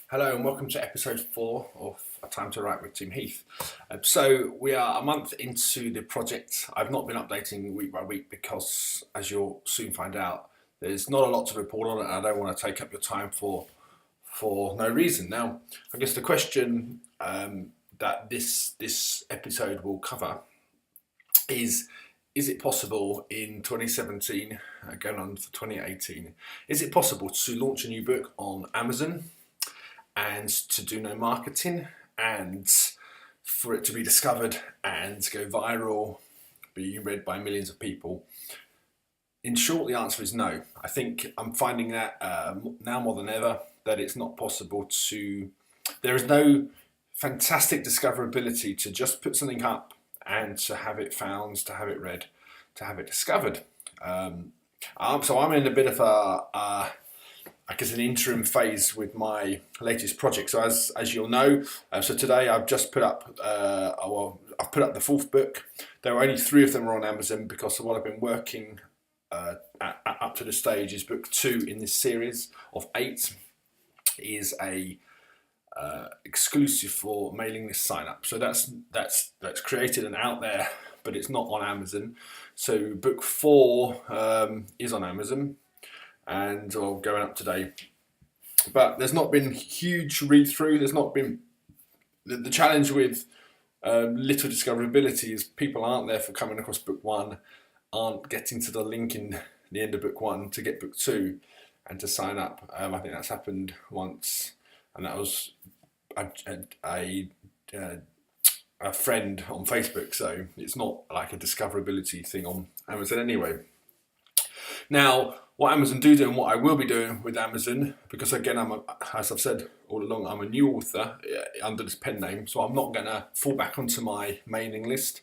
Hello and welcome to episode 4 of A Time to Write with Tim Heath. So we are a month into the project. I've not been updating week by week because, as you'll soon find out, there's not a lot to report on it and I don't want to take up your time for no reason. Now, I guess the question that this episode will cover is it possible in 2017, going on for 2018, is it possible to launch a new book on Amazon and to do no marketing and for it to be discovered and go viral, be read by millions of people? In short, the answer is no. I think I'm finding that now more than ever that it's not possible to, there is no fantastic discoverability to just put something up and to have it found, to have it read, to have it discovered. So I'm in a bit of I guess an interim phase with my latest project. So as you'll know, so today I've just put up, I've put up the 4th book. There are only 3 of them are on Amazon because of what I've been working up to the stage is book 2 in this series of 8 is a exclusive for mailing list sign up. So that's created and out there, but it's not on Amazon. So book 4 is on Amazon and going up today. But there's not been huge read through. There's not been the challenge with little discoverability is people aren't there for coming across book 1, aren't getting to the link in the end of book 1 to get book 2 and to sign up. I think that's happened once, and that was a friend on Facebook. So it's not like a discoverability thing on Amazon anyway. Now, what Amazon do and what I will be doing with Amazon, because again, as I've said all along, I'm a new author under this pen name, so I'm not going to fall back onto my mailing list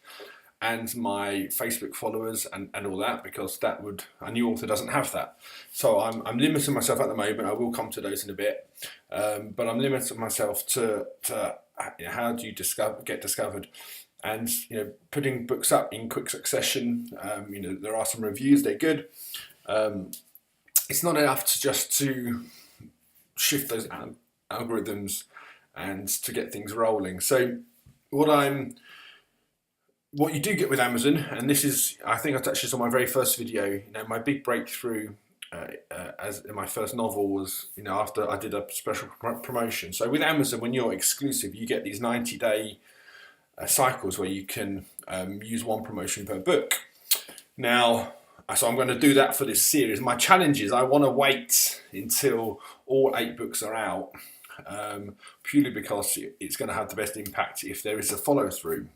and my Facebook followers and all that, because a new author doesn't have that. So I'm limiting myself at the moment. I will come to those in a bit, but I'm limiting myself to how do you get discovered. And putting books up in quick succession. There are some reviews; they're good. It's not enough to shift those algorithms and to get things rolling. So what you do get with Amazon, and this is, I think I touched this on my very first video. My big breakthrough as in my first novel was after I did a special promotion. So with Amazon, when you're exclusive, you get these 90-day cycles where you can use one promotion per book. Now, so I'm going to do that for this series. My challenge is I want to wait until all 8 books are out, purely because it's going to have the best impact if there is a follow through.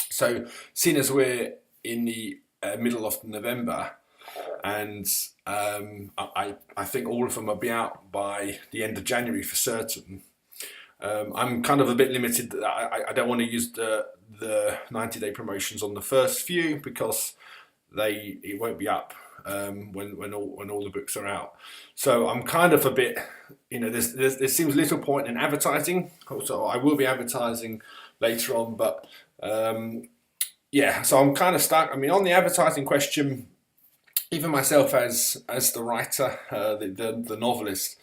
So, seeing as we're in the middle of November, and I think all of them will be out by the end of January for certain. I'm kind of a bit limited. I don't want to use the 90-day promotions on the first few because it won't be up when all the books are out. So I'm kind of a bit, there seems little point in advertising. Also, I will be advertising later on, but so I'm kind of stuck. I mean, on the advertising question, even myself as the writer, the novelist,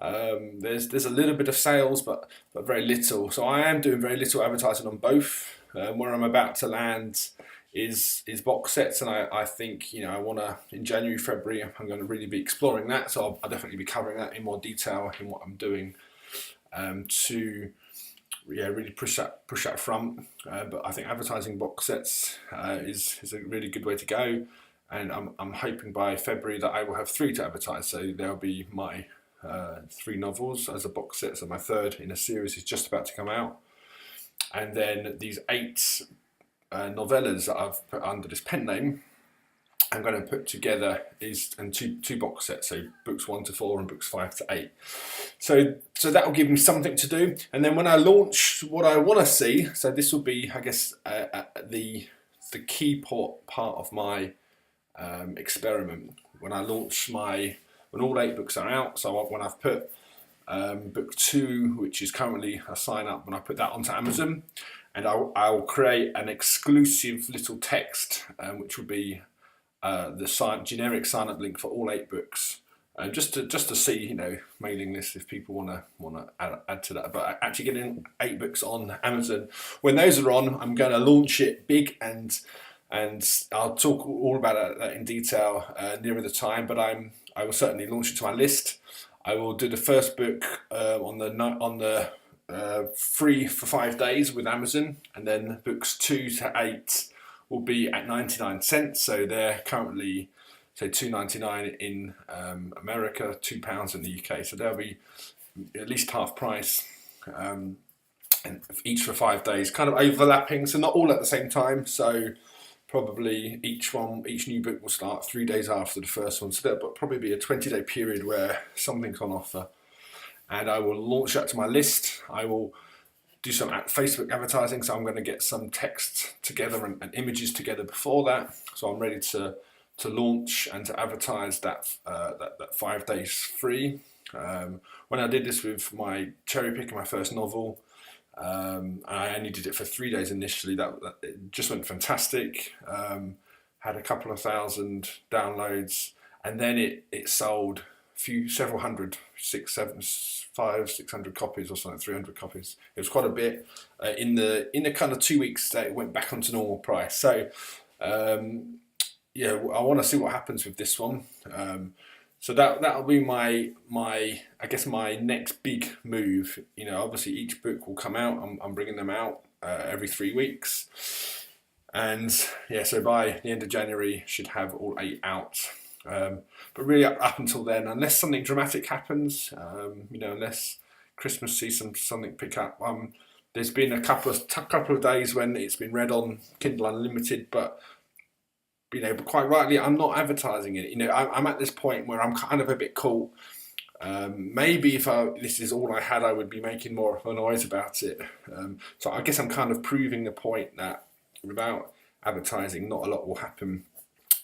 there's a little bit of sales, but very little. So I am doing very little advertising on both. Where I'm about to land is box sets, and I think I want to, in January, February, I'm going to really be exploring that. So I'll definitely be covering that in more detail in what I'm doing to really push that front. But I think advertising box sets is a really good way to go, and I'm hoping by February that I will have 3 to advertise. So there'll be my 3 novels as a box set. So my 3rd in a series is just about to come out, and then these 8 novellas that I've put under this pen name, I'm going to put together and two box sets, so books 1 to 4 and books 5 to 8. So that will give me something to do, and then when I launch, what I want to see. So this will be, I guess, the key part of my experiment when I launch when all 8 books are out. So when I've put book 2, which is currently a sign up, when I put that onto Amazon, and I'll create an exclusive little text, which will be the generic sign up link for all 8 books just to see, mailing lists if people want to add to that. But actually getting 8 books on Amazon, when those are on, I'm going to launch it big, and I'll talk all about that in detail nearer the time. But I will certainly launch it to my list. I will do the first book on the free for 5 days with Amazon, and then books 2 to 8 will be at 99¢. So they're currently, say, £2.99 in America, £2 in the UK. So they'll be at least half price, and each for 5 days, kind of overlapping, so not all at the same time. So probably each new book will start 3 days after the first one. So there'll probably be a 20-day period where something's on offer, and I will launch that to my list. I will do some Facebook advertising, so I'm going to get some text together and images together before that, so I'm ready to launch and to advertise that 5 days free. When I did this with my cherry pick, my first novel, I only did it for 3 days initially. That it just went fantastic. Had a couple of thousand downloads, and then it sold several hundred, 600 copies or something, 300 copies. It was quite a bit. In the kind of 2 weeks that it went back onto normal price. So yeah, I want to see what happens with this one. So that'll be my I guess my next big move. Obviously each book will come out. I'm bringing them out every 3 weeks, and yeah, so by the end of January should have all 8 out. But really up until then, unless something dramatic happens, unless Christmas sees something pick up. There's been a couple of days when it's been read on Kindle Unlimited, but quite rightly, I'm not advertising it. I'm at this point where I'm kind of a bit caught. Maybe if this is all I had, I would be making more of a noise about it. So I guess I'm kind of proving the point that without advertising, not a lot will happen.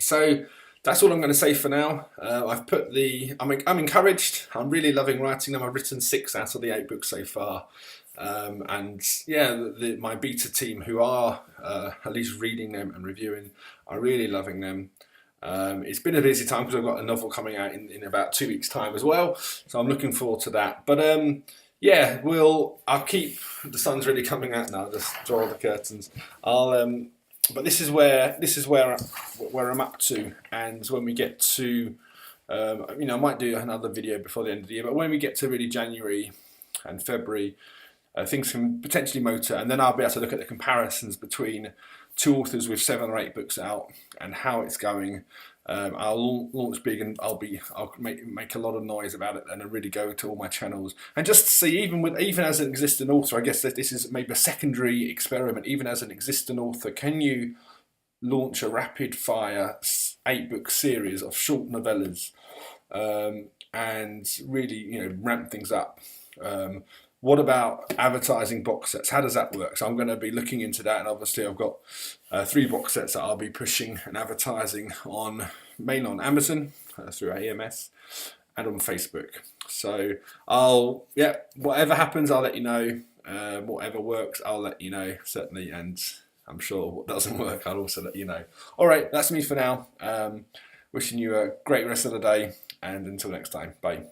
So that's all I'm going to say for now. I'm encouraged. I'm really loving writing them. I've written 6 out of the 8 books so far. And yeah, my beta team, who are at least reading them and reviewing, are really loving them. It's been a busy time because I've got a novel coming out in about 2 weeks' time as well, so I'm looking forward to that. But yeah, I'll keep. The sun's really coming out now. Just draw the curtains. But this is where I'm up to, and when we get to, I might do another video before the end of the year. But when we get to really January and February, things can potentially motor, and then I'll be able to look at the comparisons between 2 authors with 7 or 8 books out and how it's going. I'll launch big, and I'll make a lot of noise about it, and really go to all my channels and just see, even as an existing author, I guess that this is maybe a secondary experiment. Even as an existing author, can you launch a rapid fire 8-book series of short novellas and really ramp things up? What about advertising box sets? How does that work? So I'm going to be looking into that, and obviously I've got 3 box sets that I'll be pushing and advertising mainly on Amazon through AMS and on Facebook. So whatever happens, I'll let you know. Whatever works, I'll let you know, certainly, and I'm sure what doesn't work, I'll also let you know. All right, that's me for now. Wishing you a great rest of the day, and until next time, bye.